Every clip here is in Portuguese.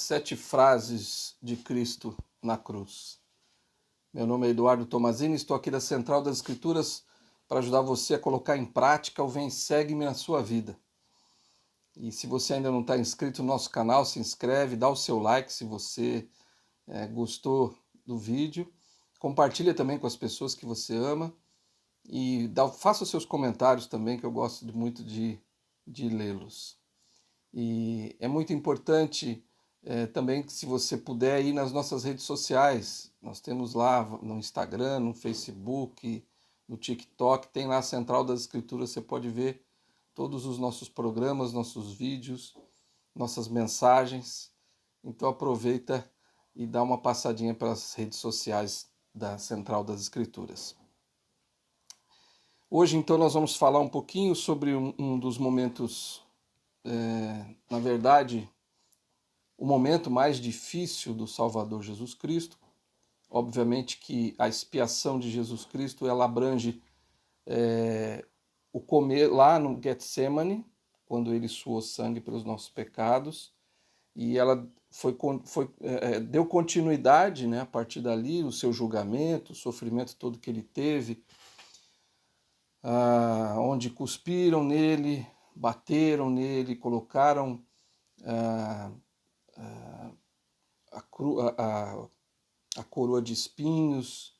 7 frases de Cristo na cruz. Meu nome é Eduardo Tomazini, estou aqui da Central das Escrituras para ajudar você a colocar em prática o Vem Segue-me na sua vida. E se você ainda não está inscrito no nosso canal, se inscreve, dá o seu like se você gostou do vídeo. Compartilha também com as pessoas que você ama e faça os seus comentários também, que eu gosto muito de lê-los. E é muito importante também que, se você puder, ir nas nossas redes sociais. Nós temos lá no Instagram, no Facebook, no TikTok, tem lá a Central das Escrituras, você pode ver todos os nossos programas, nossos vídeos, nossas mensagens. Então aproveita e dá uma passadinha pelas redes sociais da Central das Escrituras. Hoje, então, nós vamos falar um pouquinho sobre um dos momentos, na verdade, o momento mais difícil do Salvador Jesus Cristo. Obviamente que a expiação de Jesus Cristo, ela abrange o comer lá no Getsemane, quando ele suou sangue pelos nossos pecados, e ela deu continuidade, né, a partir dali, o seu julgamento, o sofrimento todo que ele teve, onde cuspiram nele, bateram nele, colocaram a coroa de espinhos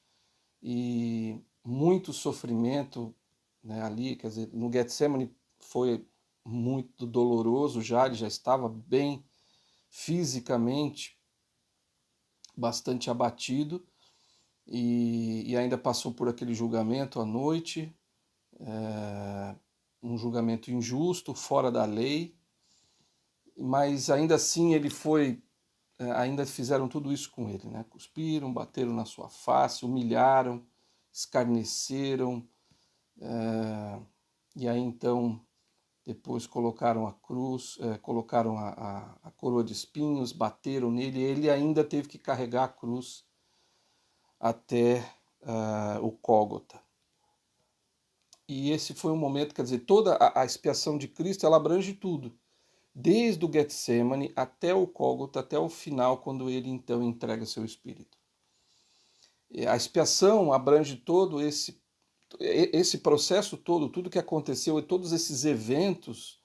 e muito sofrimento, né, ali. Quer dizer, no Getsemane foi muito doloroso já, ele já estava bem fisicamente, bastante abatido, e ainda passou por aquele julgamento à noite, um julgamento injusto, fora da lei, mas ainda assim ele foi, ainda fizeram tudo isso com ele, né? Cuspiram, bateram na sua face, humilharam, escarneceram, e aí então depois colocaram a cruz, colocaram a coroa de espinhos, bateram nele, e ele ainda teve que carregar a cruz até o Gólgota. E esse foi um momento, quer dizer, toda a expiação de Cristo, ela abrange tudo, desde o Getsemane até o Gólgota, até o final, quando ele então entrega seu espírito. A expiação abrange todo esse processo todo, tudo que aconteceu e todos esses eventos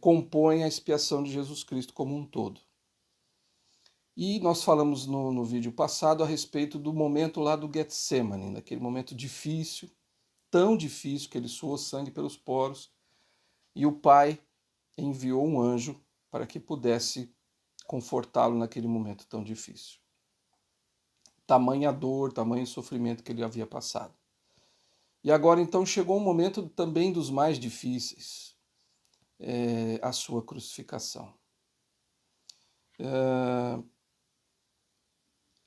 compõem a expiação de Jesus Cristo como um todo. E nós falamos no vídeo passado a respeito do momento lá do Getsemane, daquele momento difícil, tão difícil, que ele suou sangue pelos poros, e o Pai enviou um anjo para que pudesse confortá-lo naquele momento tão difícil. Tamanha dor, tamanho sofrimento que ele havia passado. E agora então chegou um momento também dos mais difíceis, a sua crucificação.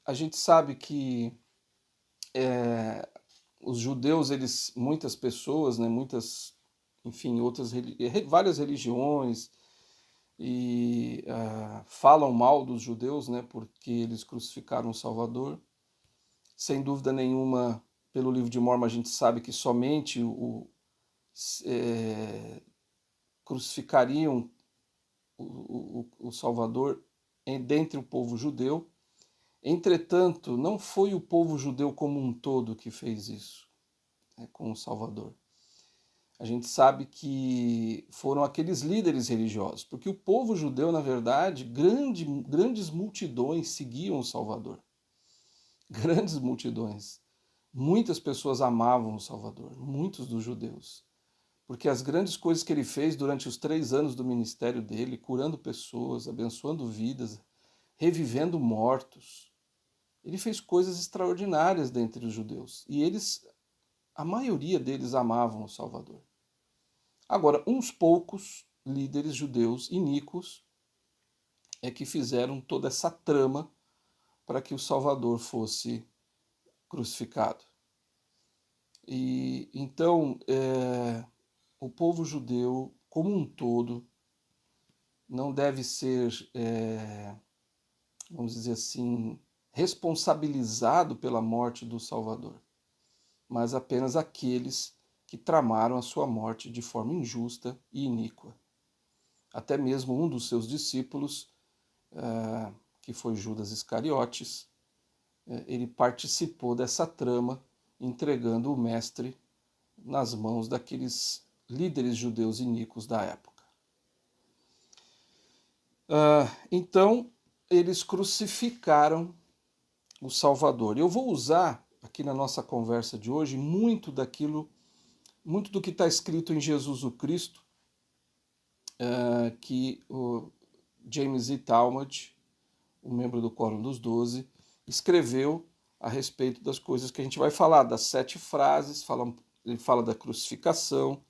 A gente sabe que os judeus, muitas pessoas, né, enfim, várias religiões, e falam mal dos judeus, né, porque eles crucificaram o Salvador. Sem dúvida nenhuma, pelo livro de Mórmon, a gente sabe que somente crucificariam o Salvador dentre o povo judeu. Entretanto, não foi o povo judeu como um todo que fez isso, com o Salvador. A gente sabe que foram aqueles líderes religiosos, porque o povo judeu, na verdade, grandes multidões seguiam o Salvador. Grandes multidões. Muitas pessoas amavam o Salvador, muitos dos judeus, porque as grandes coisas que ele fez durante os 3 anos do ministério dele, curando pessoas, abençoando vidas, revivendo mortos, ele fez coisas extraordinárias dentre os judeus, e a maioria deles amavam o Salvador. Agora, uns poucos líderes judeus iníquos que fizeram toda essa trama para que o Salvador fosse crucificado. E então, o povo judeu, como um todo, não deve ser, vamos dizer assim, responsabilizado pela morte do Salvador, mas apenas aqueles que tramaram a sua morte de forma injusta e iníqua. Até mesmo um dos seus discípulos que foi Judas Iscariotes, ele participou dessa trama, entregando o mestre nas mãos daqueles líderes judeus iníquos da época. Então, eles crucificaram o Salvador. Eu vou usar aqui na nossa conversa de hoje muito do que está escrito em Jesus o Cristo, que o James E. Talmage, um membro do Quórum dos 12, escreveu a respeito das coisas que a gente vai falar, das 7 frases, ele fala da crucificação,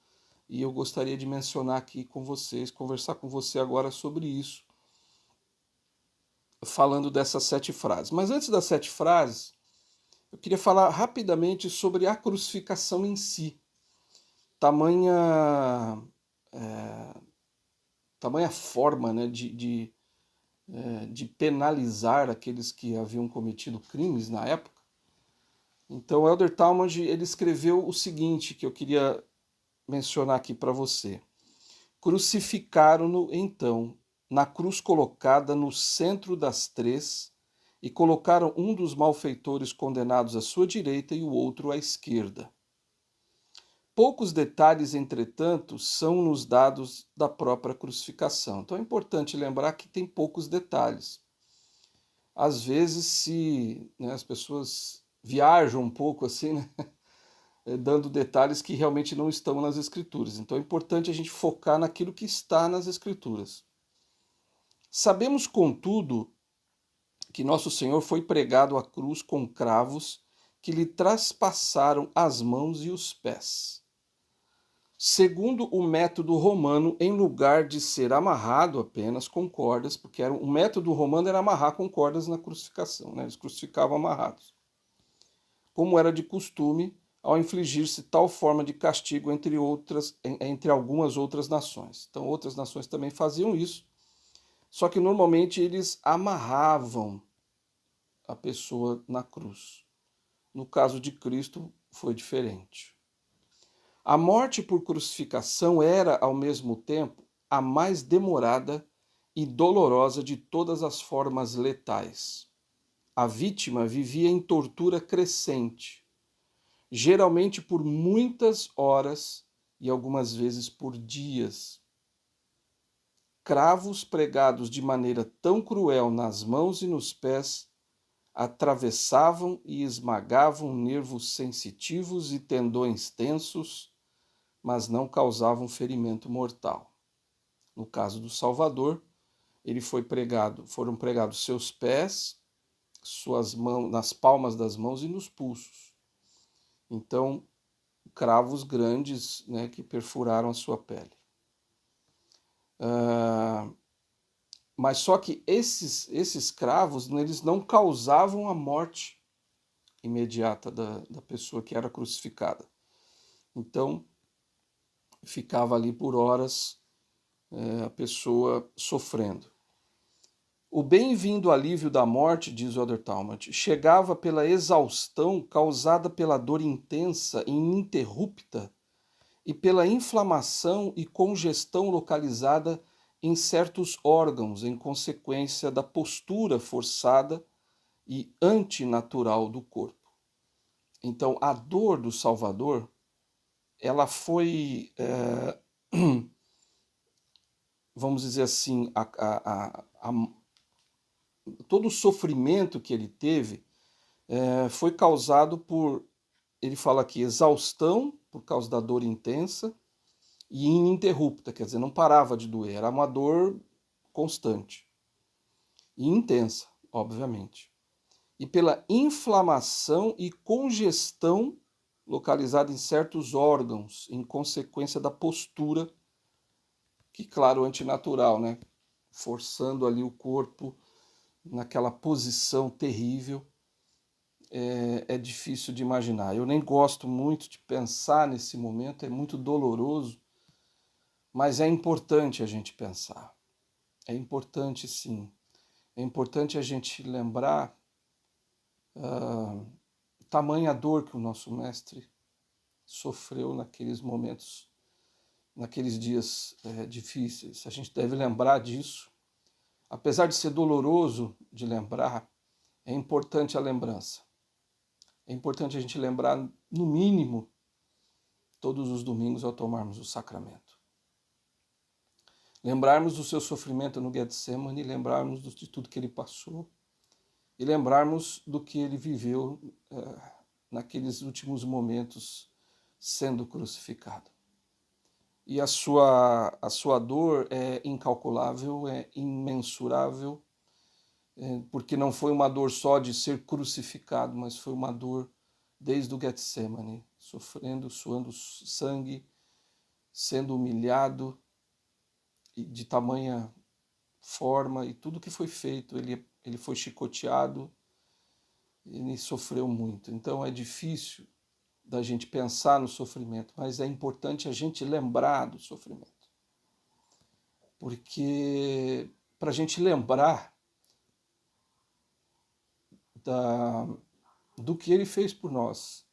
e eu gostaria de mencionar aqui com vocês, conversar com você agora sobre isso, falando dessas 7 frases. Mas antes das 7 frases, eu queria falar rapidamente sobre a crucificação em si. Tamanha forma, né, de penalizar aqueles que haviam cometido crimes na época. Então, o Elder Talmage, ele escreveu o seguinte, que eu queria mencionar aqui para você. Crucificaram-no, então, na cruz colocada no centro das 3, e colocaram um dos malfeitores condenados à sua direita e o outro à esquerda. Poucos detalhes, entretanto, são nos dados da própria crucificação. Então é importante lembrar que tem poucos detalhes. Às vezes, as pessoas viajam um pouco assim, né? Dando detalhes que realmente não estão nas Escrituras. Então é importante a gente focar naquilo que está nas Escrituras. Sabemos, contudo, que nosso Senhor foi pregado à cruz com cravos que lhe traspassaram as mãos e os pés. Segundo o método romano, em lugar de ser amarrado apenas com cordas, porque o método romano era amarrar com cordas na crucificação, né? Eles crucificavam amarrados. Como era de costume, ao infligir-se tal forma de castigo entre algumas outras nações. Então, outras nações também faziam isso, só que normalmente eles amarravam a pessoa na cruz. No caso de Cristo, foi diferente. A morte por crucificação era, ao mesmo tempo, a mais demorada e dolorosa de todas as formas letais. A vítima vivia em tortura crescente, geralmente por muitas horas e algumas vezes por dias. Cravos pregados de maneira tão cruel nas mãos e nos pés atravessavam e esmagavam nervos sensitivos e tendões tensos, mas não causavam ferimento mortal. No caso do Salvador, foram pregados seus pés, suas mãos, nas palmas das mãos e nos pulsos. Então, cravos grandes, né, que perfuraram a sua pele. Mas só que esses cravos, eles não causavam a morte imediata da pessoa que era crucificada. Então, ficava ali por horas a pessoa sofrendo. O bem-vindo alívio da morte, diz o Elder Talmage, chegava pela exaustão causada pela dor intensa e ininterrupta e pela inflamação e congestão localizada em certos órgãos em consequência da postura forçada e antinatural do corpo. Então, a dor do Salvador, ela foi, vamos dizer assim, todo o sofrimento que ele teve foi causado por, ele fala aqui, exaustão, por causa da dor intensa, e ininterrupta, quer dizer, não parava de doer, era uma dor constante e intensa, obviamente. E pela inflamação e congestão localizada em certos órgãos, em consequência da postura, que, claro, antinatural, né? Forçando ali o corpo naquela posição terrível, é difícil de imaginar. Eu nem gosto muito de pensar nesse momento, é muito doloroso, mas é importante a gente pensar. É importante, sim. É importante a gente lembrar tamanha dor que o nosso mestre sofreu naqueles momentos, naqueles dias difíceis. A gente deve lembrar disso. apesar de ser doloroso de lembrar, é importante a lembrança. É importante a gente lembrar, no mínimo, todos os domingos ao tomarmos o sacramento. Lembrarmos do seu sofrimento no Getsemane, lembrarmos de tudo que ele passou e lembrarmos do que ele viveu naqueles últimos momentos sendo crucificado. E a sua dor é incalculável, é imensurável, porque não foi uma dor só de ser crucificado, mas foi uma dor desde o Getsemane, sofrendo, suando sangue, sendo humilhado, e de tamanha forma, e tudo que foi feito, ele foi chicoteado, ele sofreu muito. Então é difícil da gente pensar no sofrimento, mas é importante a gente lembrar do sofrimento. Porque para a gente lembrar do que ele fez por nós,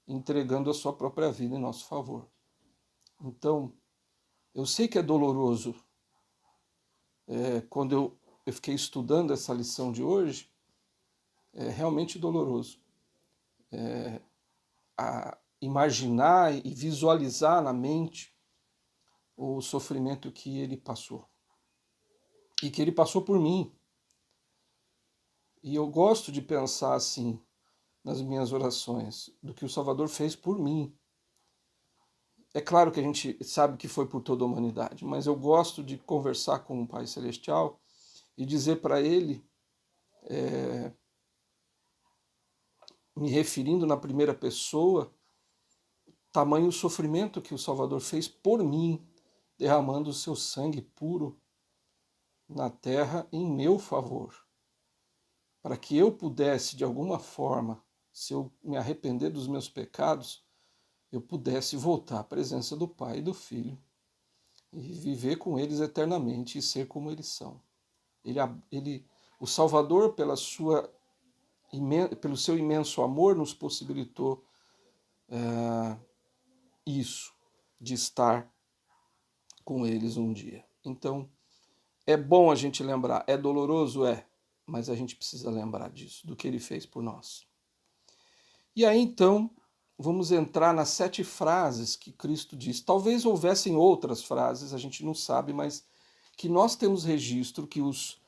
entregando a sua própria vida em nosso favor. Então, eu sei que é doloroso. Quando eu fiquei estudando essa lição de hoje, é realmente doloroso. Imaginar e visualizar na mente o sofrimento que ele passou. E que ele passou por mim. E eu gosto de pensar assim nas minhas orações, do que o Salvador fez por mim. É claro que a gente sabe que foi por toda a humanidade, mas eu gosto de conversar com o Pai Celestial e dizer para ele, me referindo na primeira pessoa, tamanho sofrimento que o Salvador fez por mim, derramando o seu sangue puro na terra em meu favor, para que eu pudesse, de alguma forma, se eu me arrepender dos meus pecados, eu pudesse voltar à presença do Pai e do Filho e viver com eles eternamente e ser como eles são. O Salvador, pelo seu imenso amor, nos possibilitou isso, de estar com eles um dia. Então, é bom a gente lembrar, é doloroso? Mas a gente precisa lembrar disso, do que ele fez por nós. E aí, então, vamos entrar nas 7 frases que Cristo diz. Talvez houvessem outras frases, a gente não sabe, mas que nós temos registro que os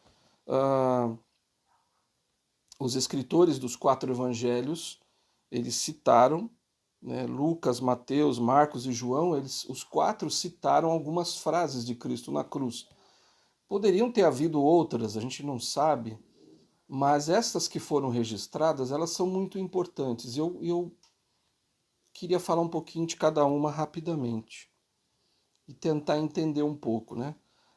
escritores dos 4 evangelhos, eles citaram, né, Lucas, Mateus, Marcos e João, os 4 citaram algumas frases de Cristo na cruz. Poderiam ter havido outras, a gente não sabe, mas essas que foram registradas, elas são muito importantes. Eu queria falar um pouquinho de cada uma rapidamente e tentar entender um pouco, né?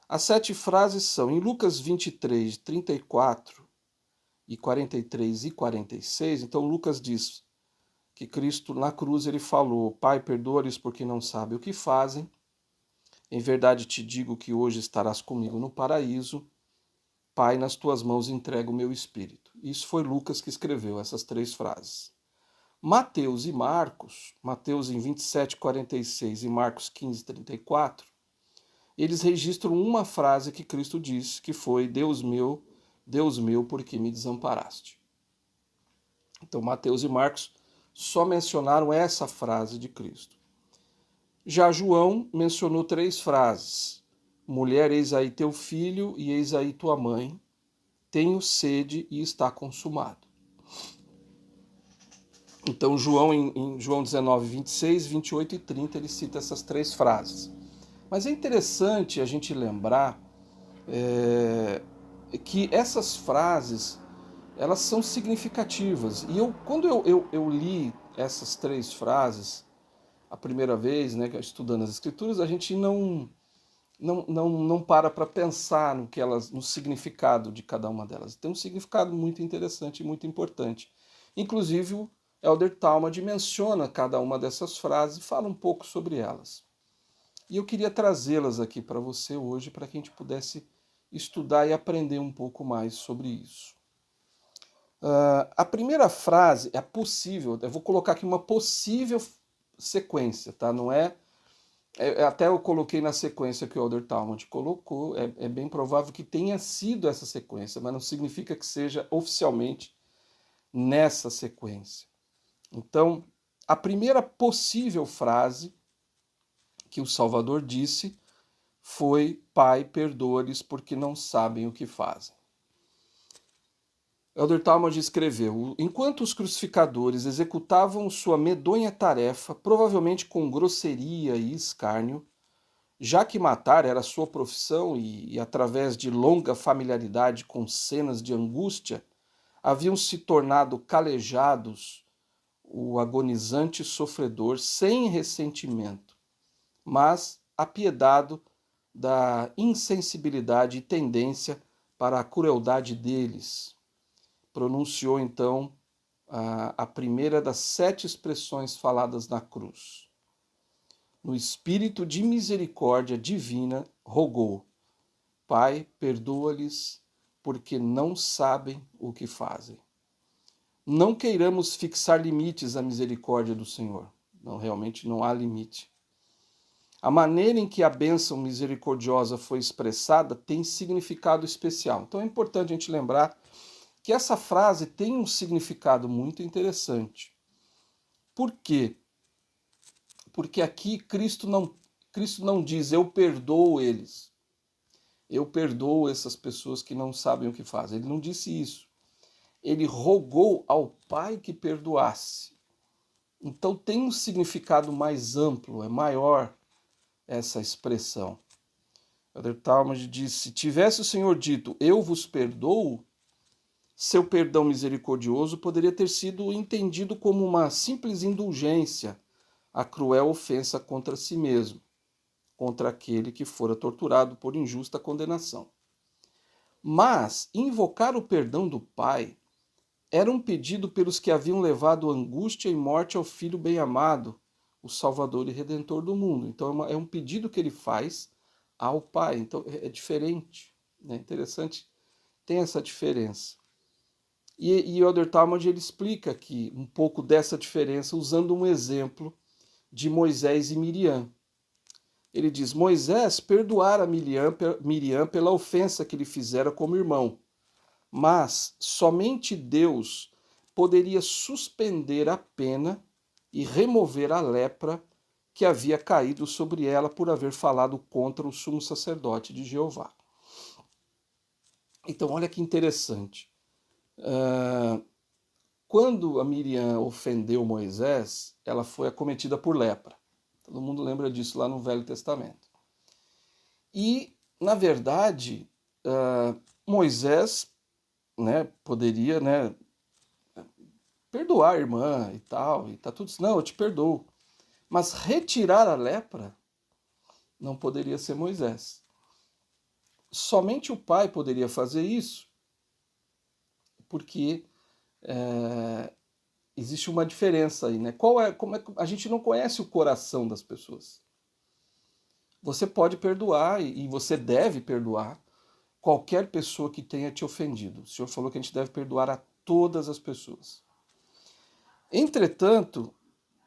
As 7 frases são em Lucas 23, 34 e 43 e 46. Então Lucas diz que Cristo na cruz ele falou: Pai, perdoa-lhes porque não sabem o que fazem. Em verdade te digo que hoje estarás comigo no paraíso. Pai, nas tuas mãos entrego o meu espírito. Isso foi Lucas que escreveu essas 3 frases. Mateus e Marcos, Mateus em 27, 46 e Marcos 15, 34, eles registram uma frase que Cristo disse, que foi: Deus meu, por que me desamparaste? Então Mateus e Marcos só mencionaram essa frase de Cristo. Já João mencionou 3 frases: mulher, eis aí teu filho e eis aí tua mãe, tenho sede e está consumado. Então João, em João 19, 26, 28 e 30, ele cita essas 3 frases. Mas é interessante a gente lembrar que essas frases, elas são significativas. E quando eu li essas 3 frases a primeira vez, né, estudando as Escrituras, a gente não para pensar no significado de cada uma delas. Tem um significado muito interessante e muito importante. Inclusive, o Elder Talmud menciona cada uma dessas frases e fala um pouco sobre elas. E eu queria trazê-las aqui para você hoje, para que a gente pudesse estudar e aprender um pouco mais sobre isso. A primeira frase é possível, eu vou colocar aqui uma possível sequência, tá? Não é Até eu coloquei na sequência que o Elder Talmud colocou, é bem provável que tenha sido essa sequência, mas não significa que seja oficialmente nessa sequência. Então, a primeira possível frase que o Salvador disse foi: Pai, perdoa-lhes porque não sabem o que fazem. Elder Talmud escreveu: enquanto os crucificadores executavam sua medonha tarefa, provavelmente com grosseria e escárnio, já que matar era sua profissão e através de longa familiaridade com cenas de angústia, haviam se tornado calejados, o agonizante sofredor sem ressentimento, mas apiedado da insensibilidade e tendência para a crueldade deles. Pronunciou então a primeira das 7 expressões faladas na cruz. No espírito de misericórdia divina, rogou: Pai, perdoa-lhes, porque não sabem o que fazem. Não queiramos fixar limites à misericórdia do Senhor. Não, realmente não há limite. A maneira em que a bênção misericordiosa foi expressada tem significado especial. Então é importante a gente lembrar que essa frase tem um significado muito interessante. Por quê? Porque aqui Cristo não diz: eu perdoo eles. Eu perdoo essas pessoas que não sabem o que fazem. Ele não disse isso. Ele rogou ao Pai que perdoasse. Então tem um significado mais amplo, é maior essa expressão. Elder Talmud diz: se tivesse o Senhor dito, eu vos perdoo, seu perdão misericordioso poderia ter sido entendido como uma simples indulgência à cruel ofensa contra si mesmo, contra aquele que fora torturado por injusta condenação. Mas invocar o perdão do Pai era um pedido pelos que haviam levado angústia e morte ao Filho bem-amado, o Salvador e Redentor do mundo. Então é um pedido que ele faz ao Pai. Então é diferente, né? Interessante, tem essa diferença. E o Elder Talmud ele explica aqui um pouco dessa diferença usando um exemplo de Moisés e Miriam. Ele diz: Moisés perdoara Miriam pela ofensa que lhe fizera como irmão, mas somente Deus poderia suspender a pena e remover a lepra que havia caído sobre ela por haver falado contra o sumo sacerdote de Jeová. Então, olha que interessante. Quando a Miriam ofendeu Moisés, ela foi acometida por lepra. Todo mundo lembra disso lá no Velho Testamento. E, na verdade, Moisés, né, poderia, né, perdoar a irmã e tal, e tá tudo, não, eu te perdoo. Mas retirar a lepra não poderia ser Moisés. Somente o Pai poderia fazer isso, porque existe uma diferença aí, né? Como é, a gente não conhece o coração das pessoas. Você pode perdoar e você deve perdoar qualquer pessoa que tenha te ofendido. O Senhor falou que a gente deve perdoar a todas as pessoas. Entretanto,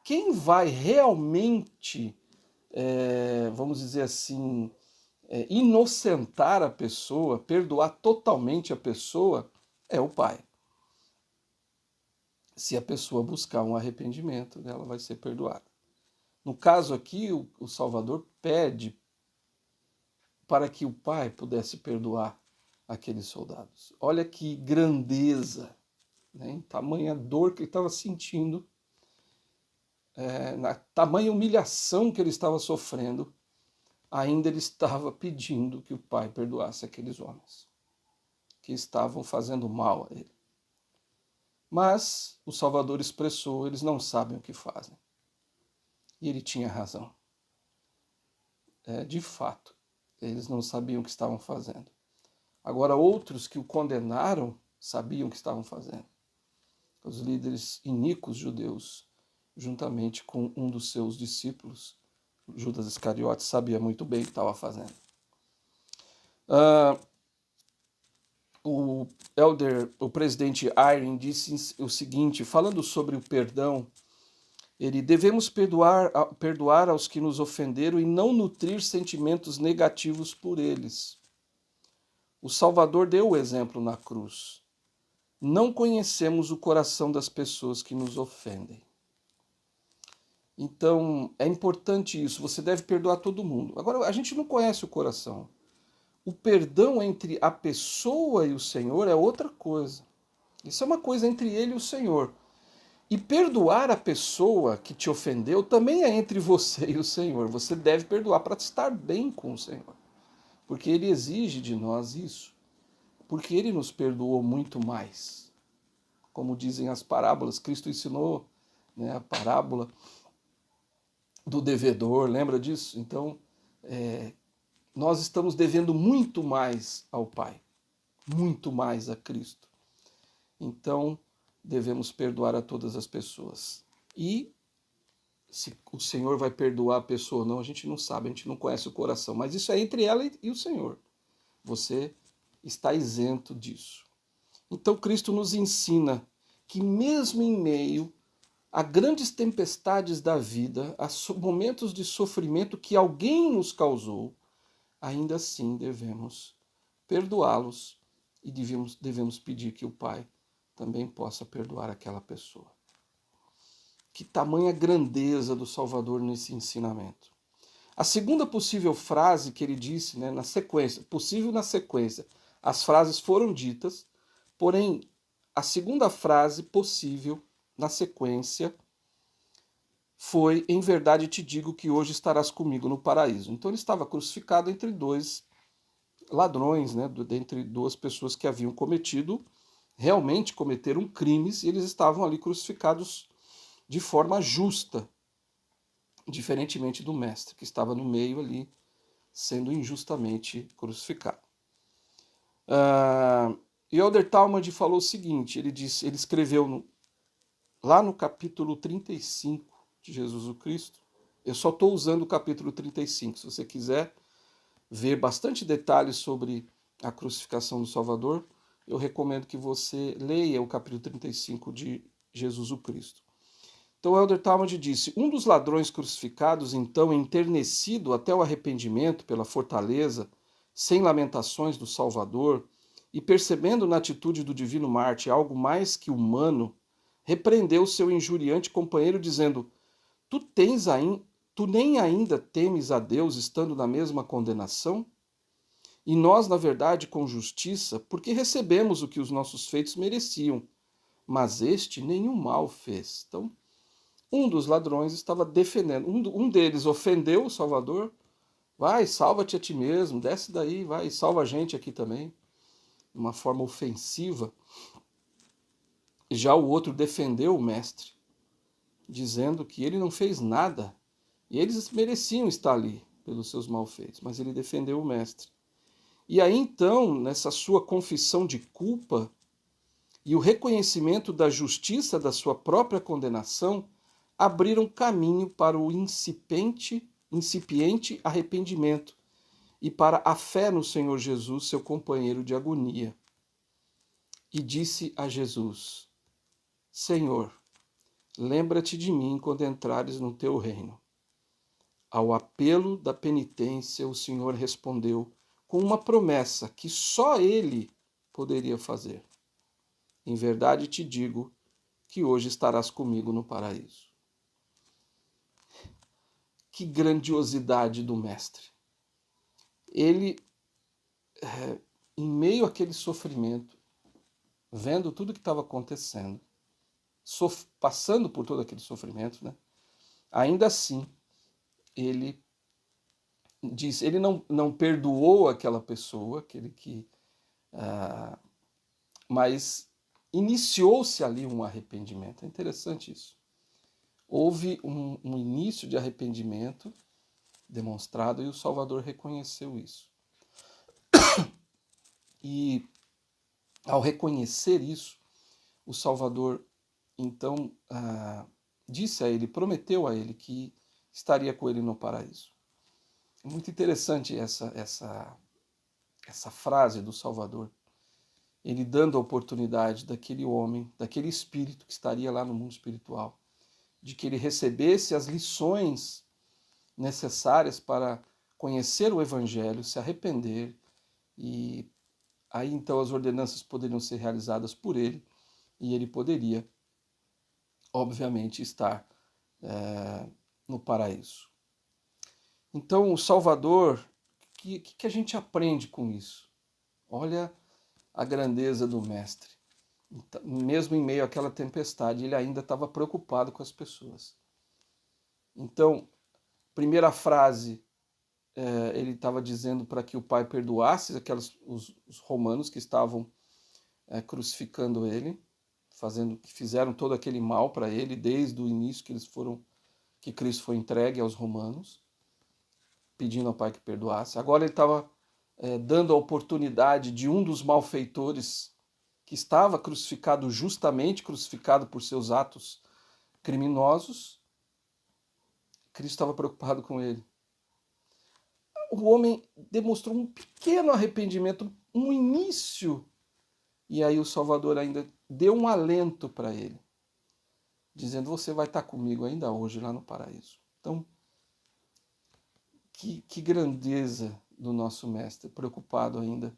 quem vai realmente, vamos dizer assim, inocentar a pessoa, perdoar totalmente a pessoa, é o Pai. Se a pessoa buscar um arrependimento, ela vai ser perdoada. No caso aqui, o Salvador pede para que o Pai pudesse perdoar aqueles soldados. Olha que grandeza, né? Tamanha dor que ele estava sentindo, na tamanha humilhação que ele estava sofrendo, ainda ele estava pedindo que o Pai perdoasse aqueles homens que estavam fazendo mal a ele. Mas o Salvador expressou: eles não sabem o que fazem. E ele tinha razão. De fato, eles não sabiam o que estavam fazendo. Agora, outros que o condenaram sabiam o que estavam fazendo. Os líderes iníquos judeus, juntamente com um dos seus discípulos, Judas Iscariotes, sabia muito bem o que estava fazendo. O presidente Eyring disse o seguinte, falando sobre o perdão, Devemos perdoar aos que nos ofenderam e não nutrir sentimentos negativos por eles. O Salvador deu o exemplo na cruz. Não conhecemos o coração das pessoas que nos ofendem. Então, é importante isso. Você deve perdoar todo mundo. Agora, a gente não conhece o coração. O perdão entre a pessoa e o Senhor é outra coisa. Isso é uma coisa entre ele e o Senhor. E perdoar a pessoa que te ofendeu também é entre você e o Senhor. Você deve perdoar para estar bem com o Senhor. Porque ele exige de nós isso. Porque ele nos perdoou muito mais. Como dizem as parábolas, Cristo ensinou, né, a parábola do devedor, lembra disso? Então, nós estamos devendo muito mais ao Pai, muito mais a Cristo. Então, devemos perdoar a todas as pessoas. E se o Senhor vai perdoar a pessoa ou não, a gente não sabe, a gente não conhece o coração. Mas isso é entre ela e o Senhor. Você está isento disso. Então, Cristo nos ensina que mesmo em meio a grandes tempestades da vida, a momentos de sofrimento que alguém nos causou, ainda assim devemos perdoá-los e devemos pedir que o Pai também possa perdoar aquela pessoa. Que tamanha grandeza do Salvador nesse ensinamento. A segunda possível frase que ele disse, né, na sequência, possível na sequência, as frases foram ditas, porém, a segunda frase possível na sequência foi: em verdade te digo que hoje estarás comigo no paraíso. Então ele estava crucificado entre dois ladrões, né, entre duas pessoas que haviam realmente cometeram crimes, e eles estavam ali crucificados de forma justa, diferentemente do mestre, que estava no meio ali, sendo injustamente crucificado. E Elder Talmud falou o seguinte, ele escreveu lá no capítulo 35 de Jesus o Cristo, eu só estou usando o capítulo 35, se você quiser ver bastante detalhes sobre a crucificação do Salvador, eu recomendo que você leia o capítulo 35 de Jesus o Cristo. Então o Elder Talmud disse: um dos ladrões crucificados, então, enternecido até o arrependimento pela fortaleza, sem lamentações do Salvador, e percebendo na atitude do divino Marte algo mais que humano, repreendeu seu injuriante companheiro, dizendo: tu nem ainda temes a Deus estando na mesma condenação? E nós, na verdade, com justiça, porque recebemos o que os nossos feitos mereciam, mas este nenhum mal fez. Então, um dos ladrões estava defendendo, um deles ofendeu o Salvador: vai, salva-te a ti mesmo, desce daí, vai, salva a gente aqui também, de uma forma ofensiva. Já o outro defendeu o mestre, dizendo que ele não fez nada, e eles mereciam estar ali pelos seus malfeitos, mas ele defendeu o mestre. E aí então, nessa sua confissão de culpa e o reconhecimento da justiça da sua própria condenação, abriram caminho para o incipiente arrependimento e para a fé no Senhor Jesus, seu companheiro de agonia. E disse a Jesus: Senhor, lembra-te de mim quando entrares no teu reino. Ao apelo da penitência, o Senhor respondeu com uma promessa que só ele poderia fazer: em verdade te digo que hoje estarás comigo no paraíso. Que grandiosidade do mestre! Ele, em meio àquele sofrimento, vendo tudo que estava acontecendo, passando por todo aquele sofrimento, né? Ainda assim, ele diz, ele não perdoou aquela pessoa, mas iniciou-se ali um arrependimento. É interessante isso. Houve um início de arrependimento demonstrado e o Salvador reconheceu isso. E ao reconhecer isso, o Salvador então disse a ele, prometeu a ele que estaria com ele no paraíso. É muito interessante essa frase do Salvador. Ele dando a oportunidade daquele homem, daquele espírito que estaria lá no mundo espiritual, de que ele recebesse as lições necessárias para conhecer o Evangelho, se arrepender, e aí então as ordenanças poderiam ser realizadas por ele, e ele poderia, obviamente, estar no paraíso. Então, o Salvador, o que a gente aprende com isso? Olha a grandeza do Mestre. Mesmo em meio àquela tempestade, ele ainda estava preocupado com as pessoas. Então, primeira frase, ele estava dizendo para que o Pai perdoasse os romanos que estavam crucificando ele, que fizeram todo aquele mal para ele desde o início que Cristo foi entregue aos romanos, pedindo ao Pai que perdoasse. Agora ele estava dando a oportunidade de um dos malfeitores que estava crucificado, justamente crucificado por seus atos criminosos. Cristo estava preocupado com ele. O homem demonstrou um pequeno arrependimento, um início, e aí o Salvador ainda deu um alento para ele, dizendo: você vai estar comigo ainda hoje lá no paraíso. Então, que grandeza do nosso Mestre, preocupado ainda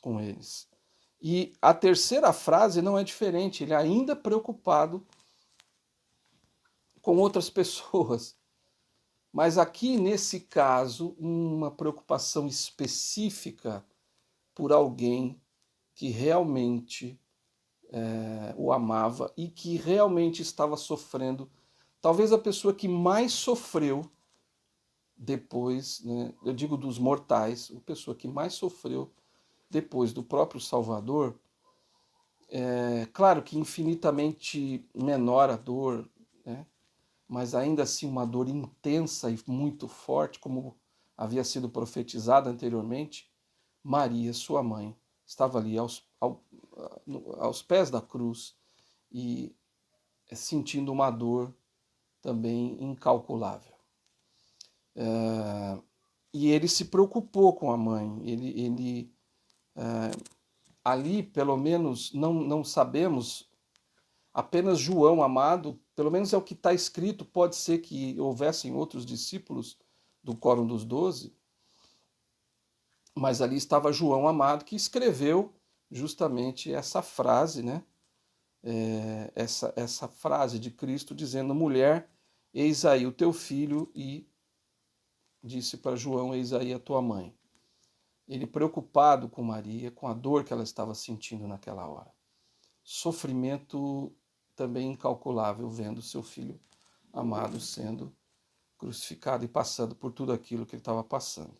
com eles. E a terceira frase não é diferente, ele ainda preocupado com outras pessoas. Mas aqui, nesse caso, uma preocupação específica por alguém que realmente o amava e que realmente estava sofrendo. Talvez a pessoa que mais sofreu depois, né, eu digo dos mortais, a pessoa que mais sofreu depois do próprio Salvador, claro que infinitamente menor a dor, né, mas ainda assim uma dor intensa e muito forte, como havia sido profetizado anteriormente. Maria, sua mãe, estava ali aos pés da cruz e sentindo uma dor também incalculável. E ele se preocupou com a mãe. Ali, pelo menos, não sabemos, apenas João amado, pelo menos é o que está escrito, pode ser que houvessem outros discípulos do Quórum dos 12, mas ali estava João amado, que escreveu justamente essa frase, né? Essa frase de Cristo dizendo: mulher, eis aí o teu filho, e disse para João: eis aí a tua mãe. Ele preocupado com Maria, com a dor que ela estava sentindo naquela hora. Sofrimento também incalculável, vendo seu filho amado sendo crucificado e passando por tudo aquilo que ele estava passando.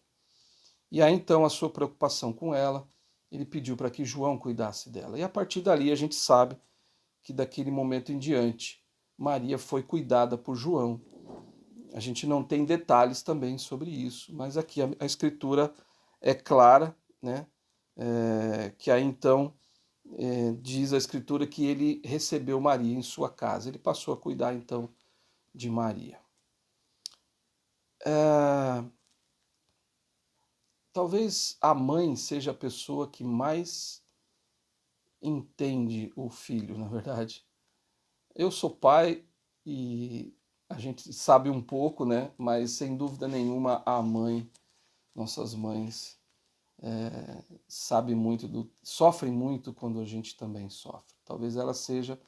E aí então a sua preocupação com ela, ele pediu para que João cuidasse dela. E a partir dali a gente sabe que daquele momento em diante, Maria foi cuidada por João. A gente não tem detalhes também sobre isso, mas aqui a Escritura é clara, né? Que aí então diz a Escritura que ele recebeu Maria em sua casa. Ele passou a cuidar então de Maria. Talvez a mãe seja a pessoa que mais entende o filho, na verdade. Eu sou pai e a gente sabe um pouco, né? Mas sem dúvida nenhuma a mãe, nossas mães, sofrem muito quando a gente também sofre. Talvez ela seja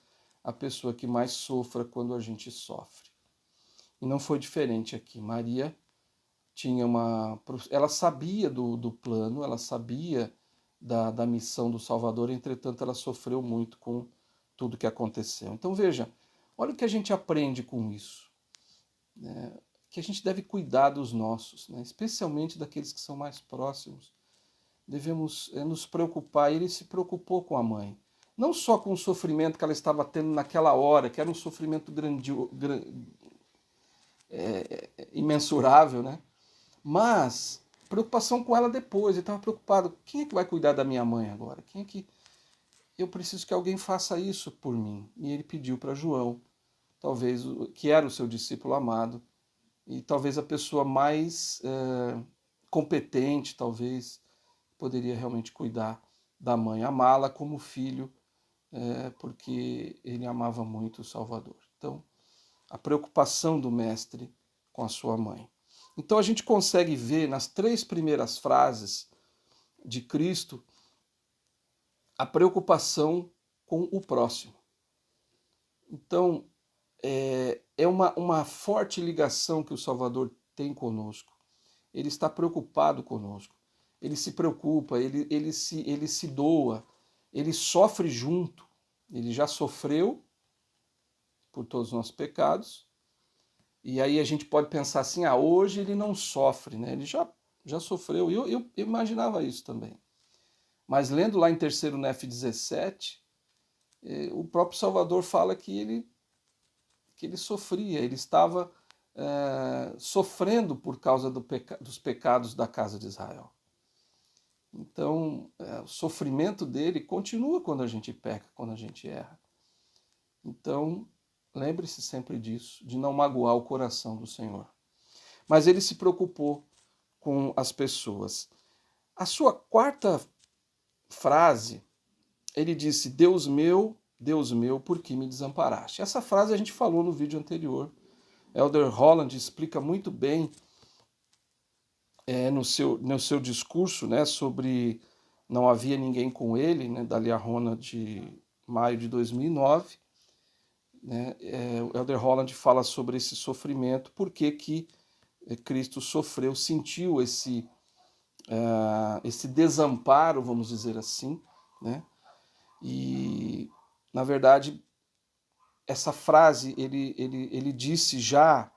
a pessoa que mais sofra quando a gente sofre. E não foi diferente aqui. Maria ela sabia do plano, ela sabia da missão do Salvador, entretanto ela sofreu muito com tudo que aconteceu. Então veja, olha o que a gente aprende com isso, né? Que a gente deve cuidar dos nossos, né? Especialmente daqueles que são mais próximos. Devemos nos preocupar. Ele se preocupou com a mãe, não só com o sofrimento que ela estava tendo naquela hora, que era um sofrimento imensurável, né? Mas preocupação com ela depois. Ele estava preocupado: quem é que vai cuidar da minha mãe agora? Quem é que eu preciso que alguém faça isso por mim? E ele pediu para João, talvez que era o seu discípulo amado e talvez a pessoa mais competente, talvez poderia realmente cuidar da mãe, amá-la como filho, porque ele amava muito o Salvador. Então, a preocupação do mestre com a sua mãe. Então a gente consegue ver nas 3 primeiras frases de Cristo a preocupação com o próximo. Então é uma forte ligação que o Salvador tem conosco. Ele está preocupado conosco. Ele se preocupa, ele se doa, ele sofre junto. Ele já sofreu por todos os nossos pecados. E aí a gente pode pensar assim, hoje ele não sofre, né? Ele já sofreu. E eu imaginava isso também. Mas lendo lá em 3º Nef 17, o próprio Salvador fala que ele sofria, ele estava sofrendo por causa dos pecados da casa de Israel. Então, o sofrimento dele continua quando a gente peca, quando a gente erra. Então, lembre-se sempre disso, de não magoar o coração do Senhor. Mas ele se preocupou com as pessoas. A sua 4ª frase, ele disse, Deus meu, por que me desamparaste? Essa frase a gente falou no vídeo anterior. Elder Holland explica muito bem no seu discurso, né, sobre Não Havia Ninguém com Ele, né, da Liahona de maio de 2009. Né, o Elder Holland fala sobre esse sofrimento, por que Cristo sofreu, sentiu esse desamparo, vamos dizer assim, né? E, na verdade, essa frase ele disse já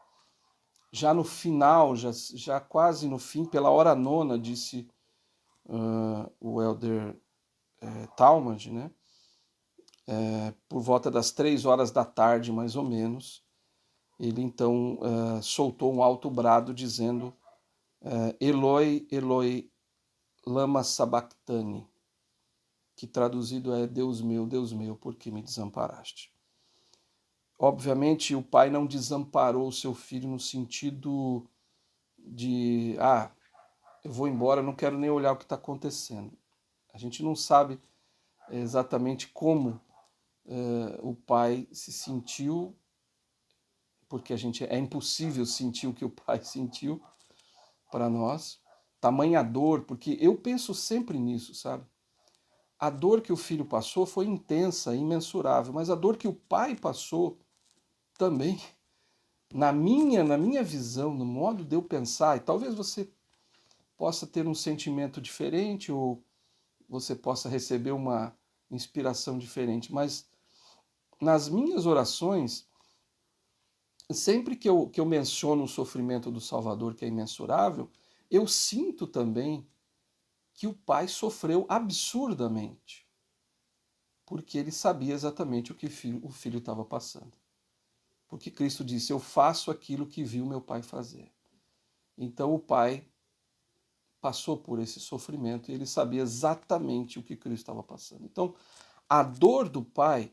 no final, já quase no fim, pela hora 9, disse o Elder Talmage, né? Por volta das 3 horas da tarde, mais ou menos, ele então soltou um alto brado dizendo Eloi, Eloi, lama sabachthani, que traduzido é Deus meu, por que me desamparaste? Obviamente, o pai não desamparou o seu filho no sentido de, eu vou embora, não quero nem olhar o que está acontecendo. A gente não sabe exatamente como o pai se sentiu, porque é impossível sentir o que o pai sentiu para nós. Tamanha dor, porque eu penso sempre nisso, sabe? A dor que o filho passou foi intensa, imensurável, mas a dor que o pai passou também, na minha visão, no modo de eu pensar, e talvez você possa ter um sentimento diferente ou você possa receber uma inspiração diferente, mas nas minhas orações, sempre que eu menciono o sofrimento do Salvador, que é imensurável, eu sinto também que o pai sofreu absurdamente, porque ele sabia exatamente o que o filho estava passando. Porque Cristo disse, eu faço aquilo que vi o meu pai fazer. Então o pai passou por esse sofrimento e ele sabia exatamente o que Cristo estava passando. Então, a dor do pai,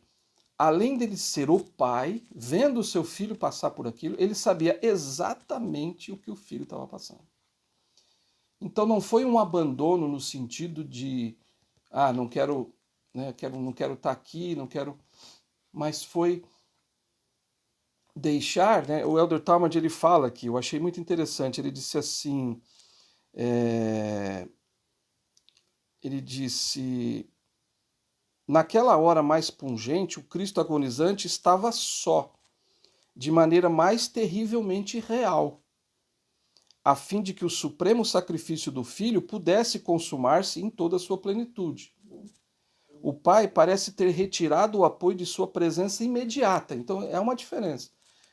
além dele ser o pai, vendo o seu filho passar por aquilo, ele sabia exatamente o que o filho estava passando. Então não foi um abandono no sentido de não quero, né, não quero estar aqui, não quero, mas foi deixar, né? O Elder Talmage ele fala aqui, eu achei muito interessante, ele disse assim, ele disse, naquela hora mais pungente, o Cristo agonizante estava só, de maneira mais terrivelmente real, a fim de que o supremo sacrifício do Filho pudesse consumar-se em toda a sua plenitude. O Pai parece ter retirado o apoio de sua presença imediata, então é uma diferença.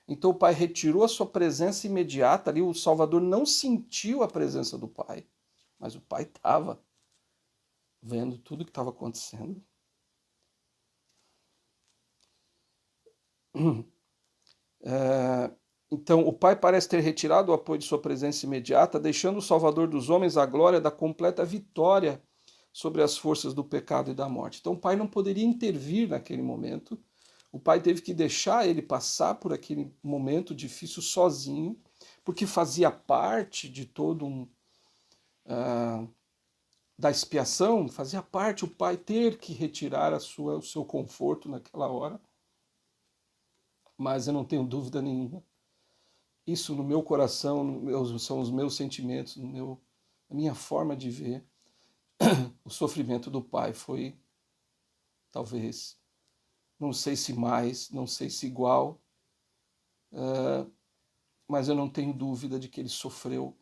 Então o Pai retirou a sua presença imediata, ali o Salvador não sentiu a presença do Pai, mas o Pai estava vendo tudo o que estava acontecendo. Então o Pai parece ter retirado o apoio de sua presença imediata, deixando o Salvador dos homens a glória da completa vitória sobre as forças do pecado e da morte. Então o Pai não poderia intervir naquele momento. O pai teve que deixar ele passar por aquele momento difícil sozinho, porque fazia parte de todo da expiação, fazia parte o pai ter que retirar o seu conforto naquela hora. mas eu não tenho dúvida nenhuma. Isso no meu coração, são os meus sentimentos, a minha forma de ver. O sofrimento do pai foi, talvez, não sei se mais, não sei se igual, mas eu não tenho dúvida de que ele sofreu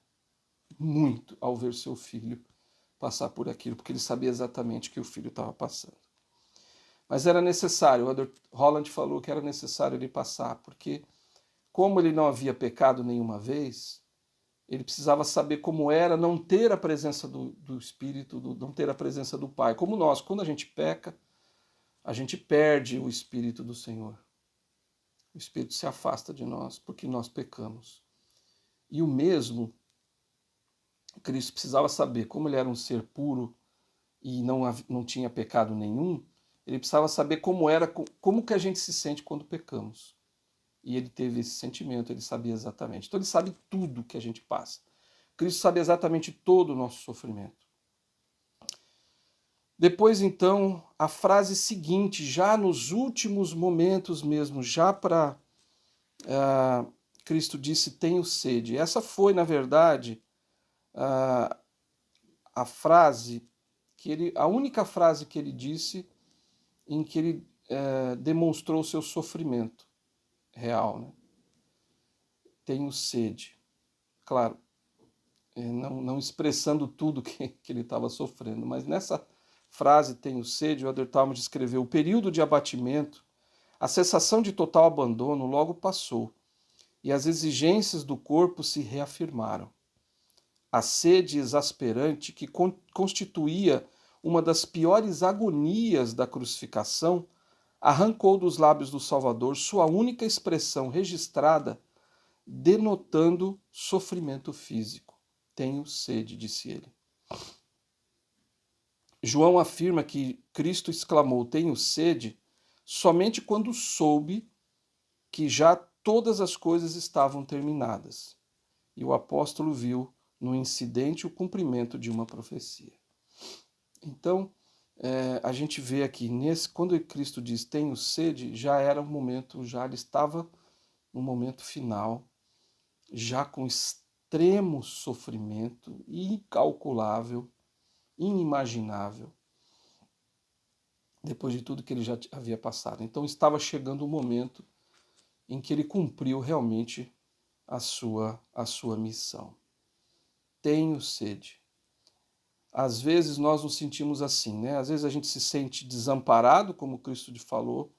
muito ao ver seu filho passar por aquilo, porque ele sabia exatamente o que o filho estava passando. Mas era necessário, o Edward Holland falou que era necessário ele passar, porque como ele não havia pecado nenhuma vez, ele precisava saber como era não ter a presença do Espírito, não ter a presença do Pai. Como nós, quando a gente peca, a gente perde o Espírito do Senhor. O Espírito se afasta de nós porque nós pecamos. E o mesmo, Cristo precisava saber, como ele era um ser puro e não tinha pecado nenhum, ele precisava saber como que a gente se sente quando pecamos. E ele teve esse sentimento, ele sabia exatamente. Então ele sabe tudo que a gente passa. Cristo sabe exatamente todo o nosso sofrimento. Depois, então, a frase seguinte, já nos últimos momentos mesmo, já para Cristo disse, tenho sede. Essa foi, na verdade, a frase a única frase que ele disse em que ele demonstrou o seu sofrimento real, né? Tenho sede. Claro, não expressando tudo que ele estava sofrendo, mas nessa frase, tenho sede, o Elder Talmud escreveu, o período de abatimento, a sensação de total abandono logo passou, e as exigências do corpo se reafirmaram. A sede exasperante que constituía uma das piores agonias da crucificação arrancou dos lábios do Salvador sua única expressão registrada, denotando sofrimento físico. Tenho sede, disse ele. João afirma que Cristo exclamou, tenho sede, somente quando soube que já todas as coisas estavam terminadas. E o apóstolo viu no incidente o cumprimento de uma profecia. Então, a gente vê aqui, quando Cristo diz tenho sede, já era um momento, já ele estava no momento final, já com extremo sofrimento, incalculável, inimaginável, depois de tudo que ele já havia passado. Então estava chegando o momento em que ele cumpriu realmente a sua missão. Tenho sede. Às vezes nós nos sentimos assim, né? Às vezes a gente se sente desamparado, como Cristo falou,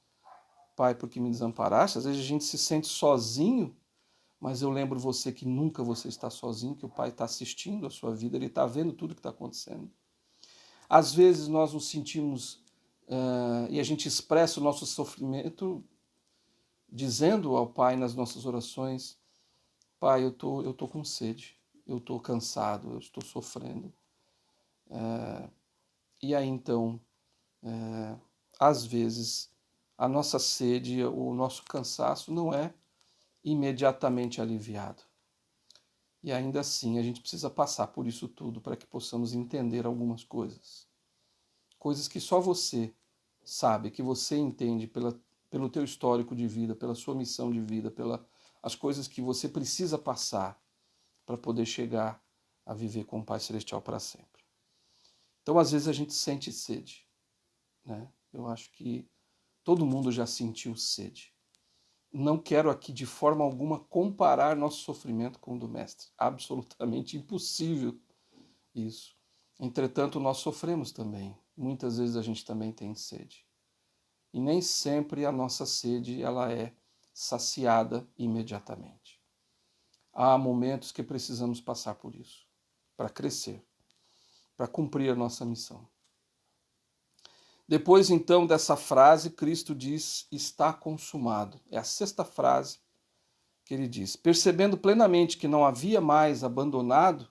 Pai, por que me desamparaste? Às vezes a gente se sente sozinho, mas eu lembro você que nunca você está sozinho, que o Pai está assistindo a sua vida, Ele está vendo tudo que está acontecendo. Às vezes nós nos sentimos e a gente expressa o nosso sofrimento dizendo ao Pai nas nossas orações, Pai, eu tô com sede, eu estou cansado, eu estou sofrendo. E aí então, às vezes, a nossa sede, o nosso cansaço não é imediatamente aliviado. E ainda assim a gente precisa passar por isso tudo para que possamos entender algumas coisas. Coisas que só você sabe, que você entende pelo teu histórico de vida, pela sua missão de vida, as coisas que você precisa passar para poder chegar a viver com o Pai Celestial para sempre. Então, às vezes, a gente sente sede, né? Eu acho que todo mundo já sentiu sede. Não quero aqui, de forma alguma, comparar nosso sofrimento com o do Mestre. Absolutamente impossível isso. Entretanto, nós sofremos também. Muitas vezes a gente também tem sede. E nem sempre a nossa sede ela é saciada imediatamente. Há momentos que precisamos passar por isso, para crescer, para cumprir a nossa missão. Depois, então, dessa frase, Cristo diz, está consumado. É a sexta frase que ele diz. Percebendo plenamente que não havia mais abandonado,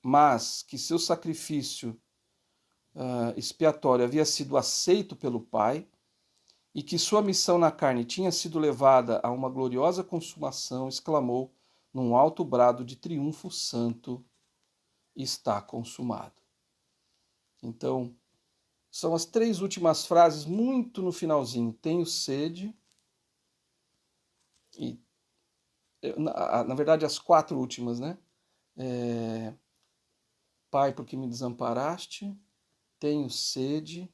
mas que seu sacrifício expiatório havia sido aceito pelo Pai e que sua missão na carne tinha sido levada a uma gloriosa consumação, exclamou num alto brado de triunfo santo, está consumado. Então, são as três últimas frases muito no finalzinho. Tenho sede, E, na verdade, as 4 últimas, né? Pai, porque me desamparaste, tenho sede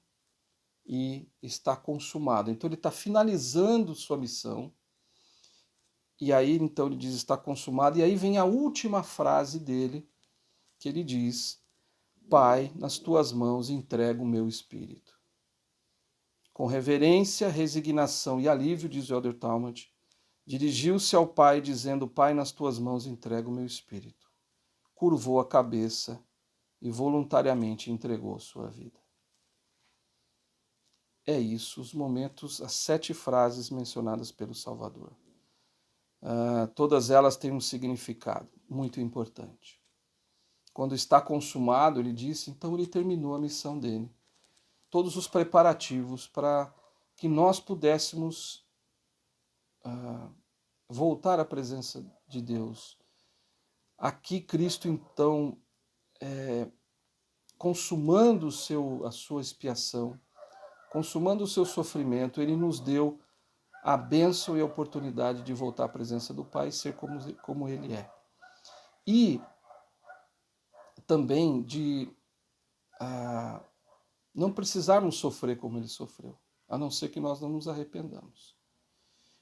e está consumado. Então ele está finalizando sua missão. E aí então ele diz está consumado. E aí vem a última frase dele, que ele diz: Pai, nas tuas mãos entrego o meu espírito. Com reverência, resignação e alívio, diz o Elder Talmud, dirigiu-se ao Pai, dizendo: Pai, nas tuas mãos entrego o meu espírito. Curvou a cabeça e voluntariamente entregou sua vida. É isso, os momentos, as 7 frases mencionadas pelo Salvador. Todas elas têm um significado muito importante. Quando está consumado, ele disse, então ele terminou a missão dele. Todos os preparativos para que nós pudéssemos voltar à presença de Deus. Aqui Cristo, então, consumando a sua expiação, consumando o seu sofrimento, ele nos deu a bênção e a oportunidade de voltar à presença do Pai e ser como ele é. E também de não precisarmos sofrer como ele sofreu, a não ser que nós não nos arrependamos.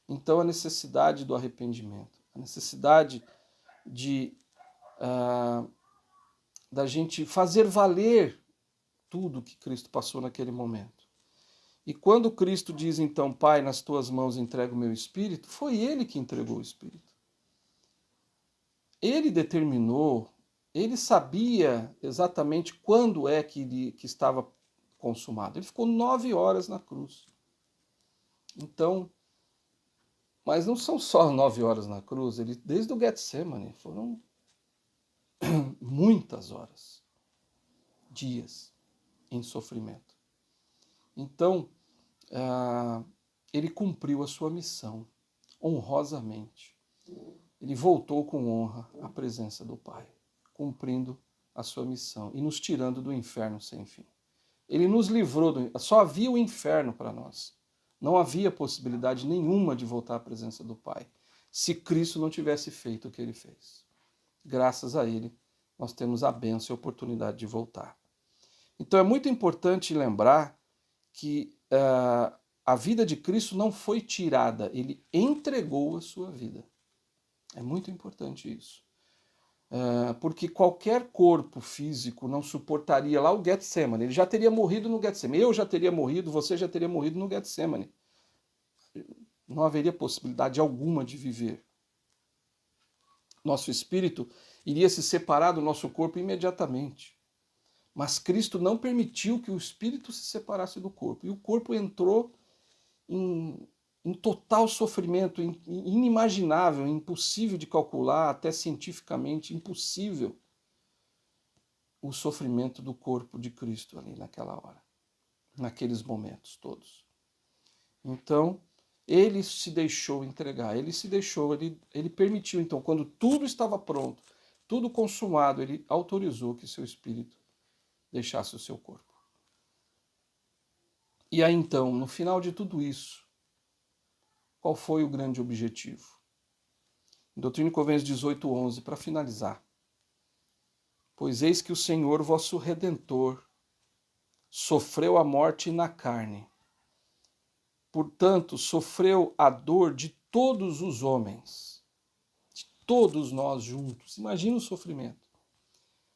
Então a necessidade do arrependimento, a necessidade da gente fazer valer tudo que Cristo passou naquele momento. E quando Cristo diz então, Pai, nas tuas mãos entrego o meu espírito, foi ele que entregou o espírito. Ele determinou, ele sabia exatamente quando é que estava consumado. Ele ficou 9 horas na cruz. Então, mas não são só 9 horas na cruz, ele, desde o Getsemane, foram muitas horas, dias em sofrimento. Então, ele cumpriu a sua missão honrosamente. Ele voltou com honra à presença do Pai, cumprindo a sua missão e nos tirando do inferno sem fim. Ele nos livrou só havia o inferno para nós. Não havia possibilidade nenhuma de voltar à presença do Pai, se Cristo não tivesse feito o que ele fez. Graças a ele, nós temos a bênção e a oportunidade de voltar. Então é muito importante lembrar que a vida de Cristo não foi tirada, ele entregou a sua vida. É muito importante isso. Porque qualquer corpo físico não suportaria lá o Getsemane. Ele já teria morrido no Getsemane. Eu já teria morrido, você já teria morrido no Getsemane. Não haveria possibilidade alguma de viver. Nosso espírito iria se separar do nosso corpo imediatamente. Mas Cristo não permitiu que o espírito se separasse do corpo. E o corpo entrou em total sofrimento, inimaginável, impossível de calcular, até cientificamente impossível, o sofrimento do corpo de Cristo ali naquela hora, naqueles momentos todos. Então, ele se deixou entregar, ele permitiu, então, quando tudo estava pronto, tudo consumado, ele autorizou que seu espírito deixasse o seu corpo. E aí então, no final de tudo isso, qual foi o grande objetivo? Em Doutrina e Convênios 18:11, para finalizar. Pois eis que o Senhor, vosso Redentor, sofreu a morte na carne. Portanto, sofreu a dor de todos os homens, de todos nós juntos. Imagina o sofrimento.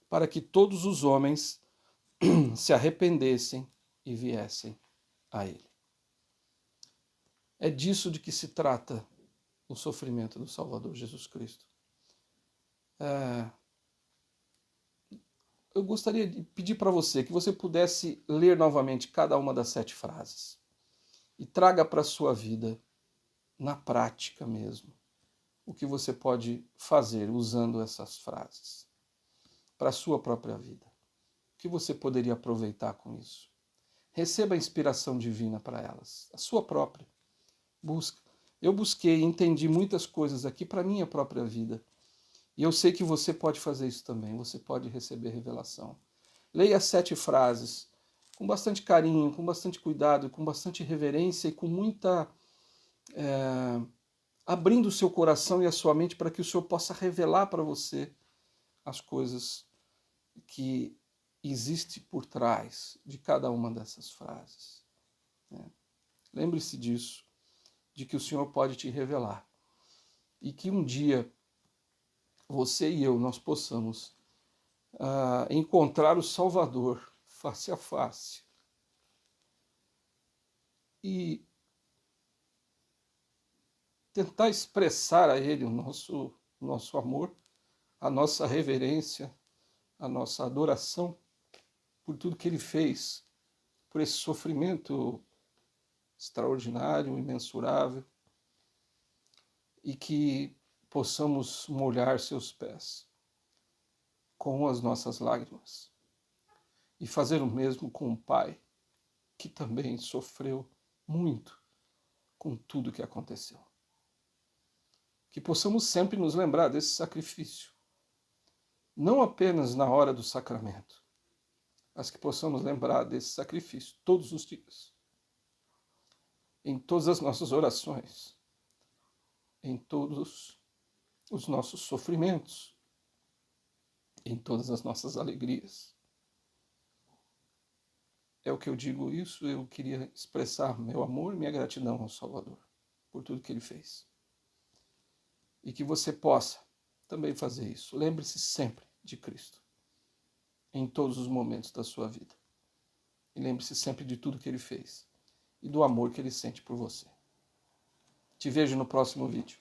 Para que todos os homens se arrependessem e viessem a ele. É disso de que se trata o sofrimento do Salvador Jesus Cristo. Eu gostaria de pedir para você que você pudesse ler novamente cada uma das 7 frases e traga para a sua vida, na prática mesmo, o que você pode fazer usando essas frases para a sua própria vida. O que você poderia aproveitar com isso? Receba a inspiração divina para elas, a sua própria. Busca. Eu busquei e entendi muitas coisas aqui para a minha própria vida. E eu sei que você pode fazer isso também, você pode receber revelação. Leia as 7 frases com bastante carinho, com bastante cuidado, com bastante reverência e com muita abrindo o seu coração e a sua mente para que o Senhor possa revelar para você as coisas que existem por trás de cada uma dessas frases. Né? Lembre-se disso, de que o Senhor pode te revelar. E que um dia você e eu, nós possamos encontrar o Salvador face a face e tentar expressar a Ele o nosso amor, a nossa reverência, a nossa adoração por tudo que Ele fez, por esse sofrimento extraordinário, imensurável, e que possamos molhar seus pés com as nossas lágrimas e fazer o mesmo com o Pai, que também sofreu muito com tudo que aconteceu. Que possamos sempre nos lembrar desse sacrifício, não apenas na hora do sacramento, mas que possamos lembrar desse sacrifício todos os dias, em todas as nossas orações, em todos os nossos sofrimentos, em todas as nossas alegrias. É o que eu digo isso, eu queria expressar meu amor e minha gratidão ao Salvador por tudo que Ele fez. E que você possa também fazer isso. Lembre-se sempre de Cristo, em todos os momentos da sua vida. E lembre-se sempre de tudo que Ele fez e do amor que Ele sente por você. Te vejo no próximo vídeo.